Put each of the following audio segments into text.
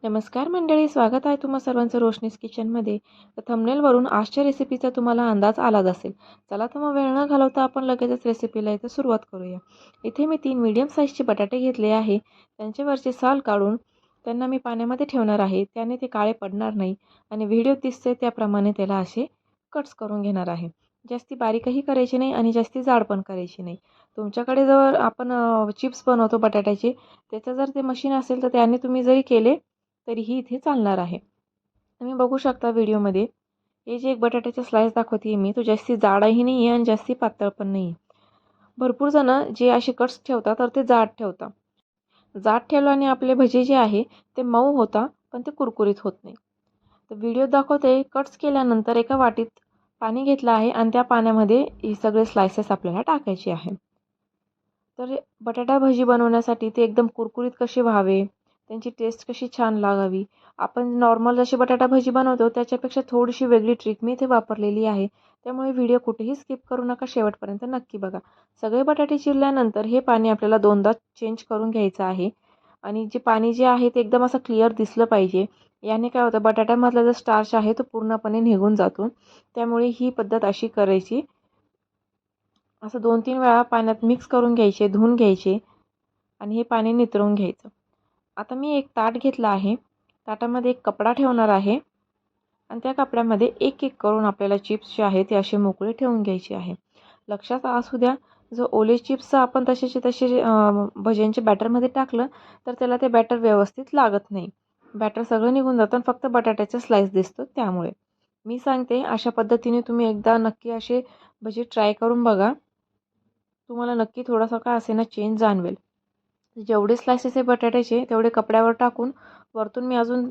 नमस्कार मंडळी, स्वागत आहे तुम्हा सर्वांचं रोशनीज किचनमध्ये. तर थंबनेलवरून आजच्या रेसिपीचा तुम्हाला अंदाज आलाच असेल. चला तर मग वेळ न घालवता आपण लगेचच रेसिपीला इथं सुरुवात करूया. इथे मी 3 मीडियम साईजचे बटाटे घेतले आहे. त्यांच्यावरचे साल काढून त्यांना मी पाण्यामध्ये ठेवणार आहे. त्याने ते काळे पडणार नाही आणि व्हिडिओ दिसते त्याप्रमाणे त्याला असे कट्स करून घेणार आहे. जास्ती बारीकही करायची नाही आणि जास्ती जाड पण करायची नाही. तुमच्याकडे जर आपण चिप्स बनवतो बटाट्याचे, त्याचं जर ते मशीन असेल तर त्याने तुम्ही जरी केले तरीही इथे चालणार आहे. तुम्ही बघू शकता व्हिडिओमध्ये हे जे एक बटाट्याचा स्लाइस दाखवते मी, तो जास्ती जाडाही नाही आहे आणि जास्ती पातळ पण नाही आहे. भरपूर जण जे असे कट्स ठेवतात तर ते जाड ठेवतात. जाड ठेवल्याने आपले भजे जे आहे ते मऊ होतात, पण ते कुरकुरीत होत नाही. तर व्हिडिओ दाखवते कट्स केल्यानंतर एका वाटीत पाणी घेतलं आहे आणि त्या पाण्यामध्ये हे सगळे स्लाइसेस आपल्याला टाकायचे आहे. तर बटाटा भजी बनवण्यासाठी ते एकदम कुरकुरीत कसे व्हावे, त्यांची टेस्ट कशी छान लागावी, आपण नॉर्मल जशी बटाटा भजी बनवतो त्याच्यापेक्षा थोडीशी वेगळी ट्रिक मी इथे वापरलेली आहे. त्यामुळे व्हिडिओ कुठेही स्किप करू नका, शेवटपर्यंत नक्की बघा. सगळे बटाटे चिरल्यानंतर हे पाणी आपल्याला दोनदा चेंज करून घ्यायचं आहे आणि जे पाणी जे आहे ते एकदम असं क्लिअर दिसलं पाहिजे. याने काय होतं, बटाट्यामधला जो स्टार्च आहे तो पूर्णपणे निघून जातो. त्यामुळे ही पद्धत अशी करायची. असं 2-3 वेळा पाण्यात मिक्स करून घ्यायचे, धुवून घ्यायचे आणि हे पाणी नितळून घ्यायचं. आता मी एक ताट घेतलं आहे. ताटामध्ये एक कपडा ठेवणार आहे आणि त्या कपड्यामध्ये एक-एक करून आपल्याला चिप्स जे आहे ते असे मोकळे ठेवून घ्यायचे आहे. लक्षात असू द्या, जो ओले चिप्स आपण तसेचे तसे भज्यांच्या बॅटरमध्ये टाकलं तर त्याला ते बॅटर व्यवस्थित लागत नाही. बॅटर सगळं निघून जातं आणि फक्त बटाट्याचा स्लाइस दिसतो. त्यामुळे मी सांगते अशा पद्धतीने तुम्ही एकदा नक्की असे भजी ट्राय करून बघा. तुम्हाला नक्की थोडासा का असेना चेंज जाणवेल. जेवढे स्लायसेस आहे बटाट्याचे तेवढे कपड्यावर टाकून वरतून मी अजून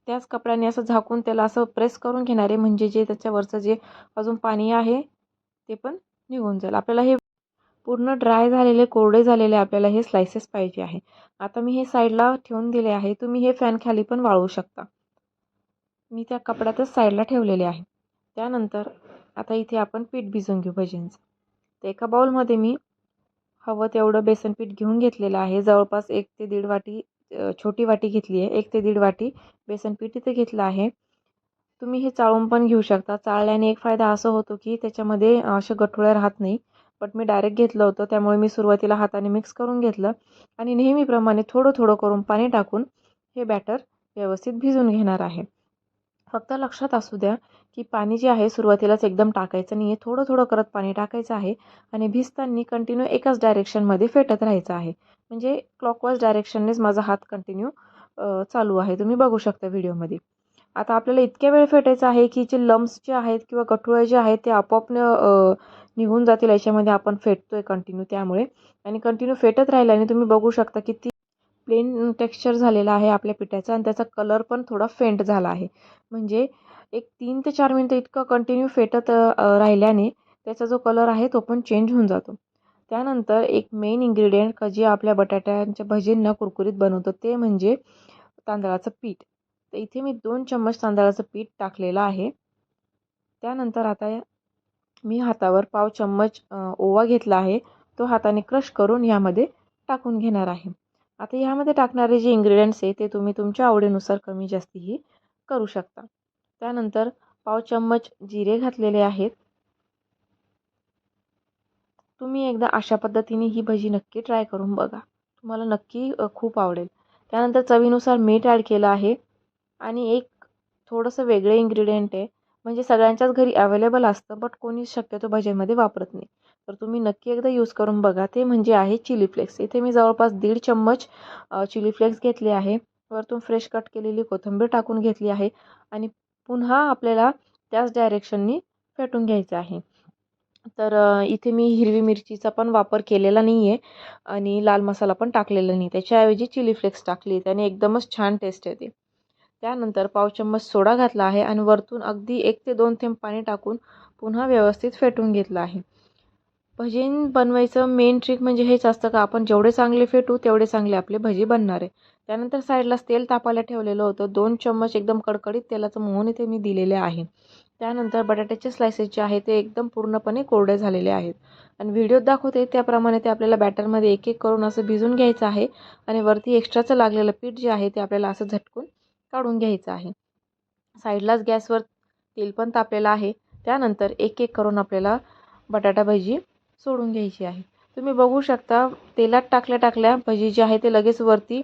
त्याच कपड्याने असं झाकून त्याला असं प्रेस करून घेणार आहे, म्हणजे जे त्याच्यावरचं जे अजून पाणी आहे ते पण निघून जाईल. आपल्याला हे पूर्ण ड्राय झालेले, कोरडे झालेले आपल्याला हे स्लायसेस पाहिजे आहे. आता मी हे साईडला ठेवून दिले आहे. तुम्ही हे फॅन खाली पण वाळवू शकता. मी त्या कपड्यातच साईडला ठेवलेले आहे. त्यानंतर आता इथे आपण पीठ भिजवून घेऊ भजींचं. तर एका बाउलमध्ये मी हवं तेवढं बेसन पीठ घेऊन घेतलेलं आहे. जवळपास 1 ते 1.5 वाटी छोटी वाटी घेतली आहे. 1 ते 1.5 वाटी बेसन पीठ इथे घेतलं आहे. तुम्ही हे चाळून पण घेऊ शकता. चाळल्याने एक फायदा असा होतो की त्याच्यामध्ये अशा गठुळ्या राहत नाही. बट मी डायरेक्ट घेतलं होतं, त्यामुळे मी सुरुवातीला हाताने मिक्स करून घेतलं आणि नेहमीप्रमाणे थोडं थोडं करून पाणी टाकून हे बॅटर व्यवस्थित भिजवून घेणार आहे. फक्त लक्षात असू द्या की पाणी जे आहे सुरुवातीलाच एकदम टाकायचं नाही आहे. थोडं थोडं करत पाणी टाकायचं आहे आणि भिजताना कंटिन्यू एकाच डायरेक्शनमध्ये फेटत राहायचं आहे. म्हणजे क्लॉकवाईज डायरेक्शननेच माझा हात कंटिन्यू चालू आहे. तुम्ही बघू शकता व्हिडिओमध्ये. आता आपल्याला इतक्या वेळ फेटायचं आहे की जे लम्स जे आहेत किंवा गठुळे जे आहेत ते आपोआप निघून जातील. याच्यामध्ये आपण फेटतोय कंटिन्यू, त्यामुळे आणि कंटिन्यू फेटत राहिल्याने तुम्ही बघू शकता की प्लेन टेक्स्चर झालेला आहे आपल्या पिठाचा आणि त्याचा कलर पण थोडा फेंट झाला आहे. म्हणजे एक 3 ते 4 मिनिटं इतकं कंटिन्यू फेटत राहिल्याने त्याचा जो कलर आहे तो पण चेंज होऊन जातो. त्यानंतर एक मेन इन्ग्रेडियंट जे आपल्या बटाट्यांच्या भजींना कुरकुरीत बनवतं ते म्हणजे तांदळाचं पीठ. तर इथे मी 2 चम्मच तांदळाचं पीठ टाकलेलं आहे. त्यानंतर आता मी हातावर पाव चम्मच ओवा घेतला आहे. तो हाताने क्रश करून यामध्ये टाकून घेणार आहे. आता ह्यामध्ये टाकणारे जे इन्ग्रेडियंट्स आहे ते तुम्ही तुमच्या आवडीनुसार कमी जास्तीही करू शकता. त्यानंतर पाव चम्मच जिरे घातलेले आहेत. तुम्ही एकदा अशा पद्धतीने ही भजी नक्की ट्राय करून बघा. तुम्हाला नक्की खूप आवडेल. त्यानंतर चवीनुसार मीठ ॲड केलं आहे आणि एक थोडंसं वेगळं इन्ग्रेडियंट आहे. म्हणजे सगळ्यांच्याच घरी अवेलेबल असतं, बट कोणी शक्यतो भज्यांमध्ये वापरत नाही. तर तुम्ही नक्की एकदा यूज करून बघा. ते म्हणजे आहे चिली फ्लेक्स. इथे मी जवळपास 1.5 चम्मच चिली फ्लेक्स घेतले आहे. वरतून फ्रेश कट केलेली कोथिंबीर टाकून घेतली आहे आणि पुन्हा आपल्याला त्याच डायरेक्शननी फेटून घ्यायचं आहे. तर इथे मी हिरवी मिरचीचा पण वापर केलेला नाही आहे आणि लाल मसाला पण टाकलेला नाही. त्याच्याऐवजी चिली फ्लेक्स टाकली, त्याने एकदमच छान टेस्ट येते. त्यानंतर पाव चम्मच सोडा घातला आहे आणि वरतून अगदी 1 ते 2 थेंब पाणी टाकून पुन्हा व्यवस्थित फेटून घेतलं आहे. भजी बनवायचं मेन ट्रिक म्हणजे हेच असतं का आपण जेवढे चांगले फेटू तेवढे चांगले आपले भजी बनणार आहे. त्यानंतर साईडलाच तेल तापायला ठेवलेलं होतं. 2 चम्मच एकदम कडकडीत तेलाचं मोहन इथे मी दिलेले आहे. त्यानंतर बटाट्याचे स्लायसेस जे आहे ते एकदम पूर्णपणे कोरडे झालेले आहेत आणि व्हिडिओत दाखवते त्याप्रमाणे ते आपल्याला बॅटरमध्ये एक एक करून असं भिजून घ्यायचं आहे आणि वरती एक्स्ट्राचं लागलेलं पीठ जे आहे ते आपल्याला असं झटकून काढून घ्यायचं आहे. साईडलाच गॅसवर तेल पण तापलेलं आहे. त्यानंतर एक एक करून आपल्याला बटाटा भजी सोडून घ्यायची आहे. तुम्ही बघू शकता तेलात टाकल्या भजी जे आहे ते लगेच वरती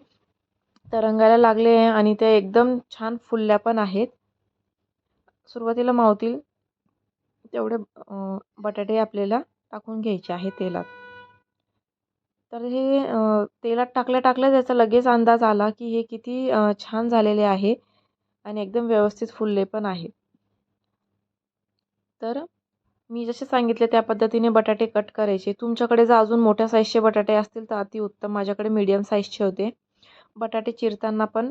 तरंगायला लागले आहे आणि ते एकदम छान फुलल्या पण आहेत. सुरुवातीला मावतील तेवढे बटाटे आपल्याला टाकून घ्यायचे आहे तेलात. तर हे तेलात टाकल्या त्याचा लगेच अंदाज आला की हे किती छान झालेले आहे आणि एकदम व्यवस्थित फुलले पण आहे. तर मी जसे सांगितले त्या पद्धतीने बटाटे कट करायचे. तुमच्याकडे जर अजून मोठ्या साईजचे बटाटे असतील तर अतिउत्तम. माझ्याकडे मीडियम साईजचे होते. बटाटे चिरताना पण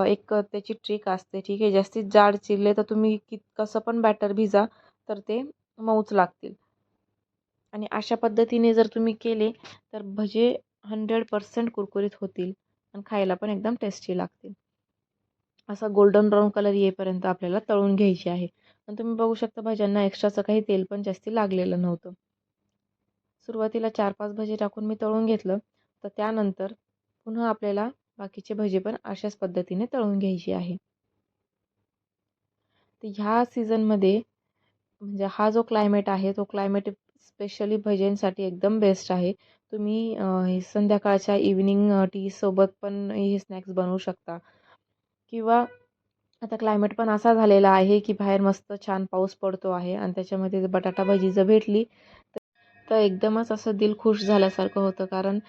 एक त्याची ट्रिक असते, ठीक आहे. जास्तीत जाड चिरले तर तुम्ही कसं पण बॅटर भिजा तर ते मऊच लागतील. आणि अशा पद्धतीने जर तुम्ही केले तर भजे 100% कुरकुरीत होतील आणि खायला पण एकदम टेस्टी लागतील. असा गोल्डन ब्राऊन कलर येईपर्यंत आपल्याला तळून घ्यायची आहे. आणि तुम्ही बघू शकता भज्यांना एक्स्ट्राचं काही तेल पण जास्ती लागलेलं नव्हतं. सुरुवातीला 4-5 भजे टाकून मी तळून घेतलं. तर त्यानंतर पुन्हा आपल्याला बाकीचे भजे पण अशाच पद्धतीने तळून घ्यायची आहे. तर ह्या सीझनमध्ये म्हणजे हा जो क्लायमेट आहे तो क्लायमेट स्पेशली भज्यांसाठी एकदम बेस्ट आहे. तुम्ही हे संध्याकाळच्या इव्हनिंग टीसोबत पण हे स्नॅक्स बनवू शकता. किंवा आता क्लायमेट पण असा झालेला आहे की बाहेर मस्त छान पाऊस पडतो आहे आणि त्याच्यामध्ये बटाटा भजी जर भेटली तर एकदमच असं दिल खुश झाल्यासारखं होतं. कारण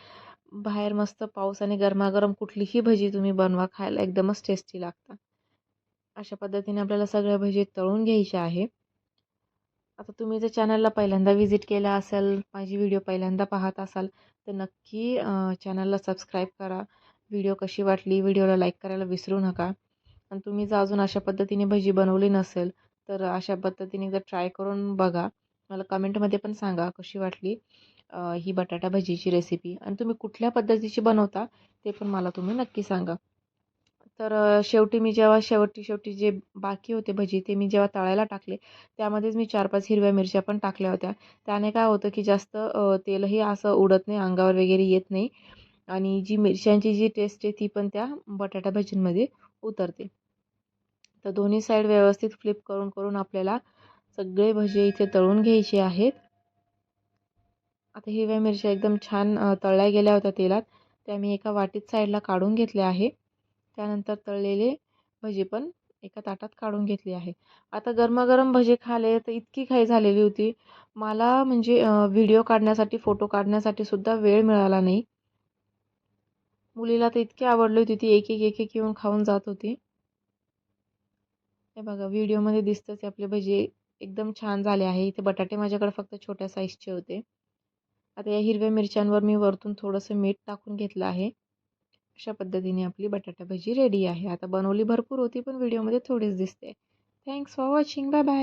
बाहेर मस्त पाऊस आणि गरमागरम कुठलीही भजी तुम्ही बनवा, खायला एकदमच टेस्टी लागतात. अशा पद्धतीने आपल्याला सगळ्या भजी तळून घ्यायच्या आहे. आता तुम्ही जर चॅनलला पहिल्यांदा व्हिजिट केला असेल, माझी व्हिडिओ पहिल्यांदा पाहत असाल तर नक्की चॅनलला सबस्क्राईब करा. व्हिडिओ कशी वाटली, व्हिडिओला लाईक करायला विसरू नका. आणि तुम्ही जर अजून अशा पद्धतीने भजी बनवली नसेल तर अशा पद्धतीने जर ट्राय करून बघा. मला कमेंटमध्ये पण सांगा कशी वाटली ही बटाटा भजीची रेसिपी आणि तुम्ही कुठल्या पद्धतीची बनवता ते पण मला तुम्ही नक्की सांगा. तर शेवटी मी जेव्हा शेवटी जे बाकी होते भजी ते मी जेव्हा तळायला टाकले त्यामध्येच मी 4-5 हिरव्या मिरच्या पण टाकल्या होत्या. त्याने काय होतं की जास्त तेलही असं उडत नाही, अंगावर वगैरे येत नाही आणि जी मिरच्यांची जी टेस्ट आहे ती पण त्या बटाटा भजींमध्ये उतरते. तर दोन्ही साईड व्यवस्थित फ्लिप करून करून आपल्याला सगळे भजे इथे तळून घ्यायचे आहेत. आता हिरव्या मिरच्या एकदम छान तळल्या गेल्या होत्या तेलात. त्या मी एका वाटीत साईडला काढून घेतल्या आहे. त्यानंतर तळलेले भजी पण एका ताटात काढून घेतली आहे. आता गरमागरम भजे खाले तर इतकी घाई झालेली होती. मला म्हणजे व्हिडिओ काढण्यासाठी, फोटो काढण्यासाठी सुद्धा वेळ मिळाला नाही. मुलीला तर इतकी आवडली होती ती एक येऊन खाऊन जात होती. हे बघा व्हिडिओमध्ये दिसतंच आपले भजी एकदम छान झाले आहे. इथे बटाटे माझ्याकडे फक्त छोट्या साईजचे होते. आता या हिरव्या मिरच्यांवर मी वरतून थोडंसं मीठ टाकून घेतलं आहे. अशा पद्धतीने आपली बटाटा भजी रेडी आहे. आता बनवली भरपूर होती पण व्हिडिओमध्ये थोडीच दिसते. Thanks for watching. Bye bye.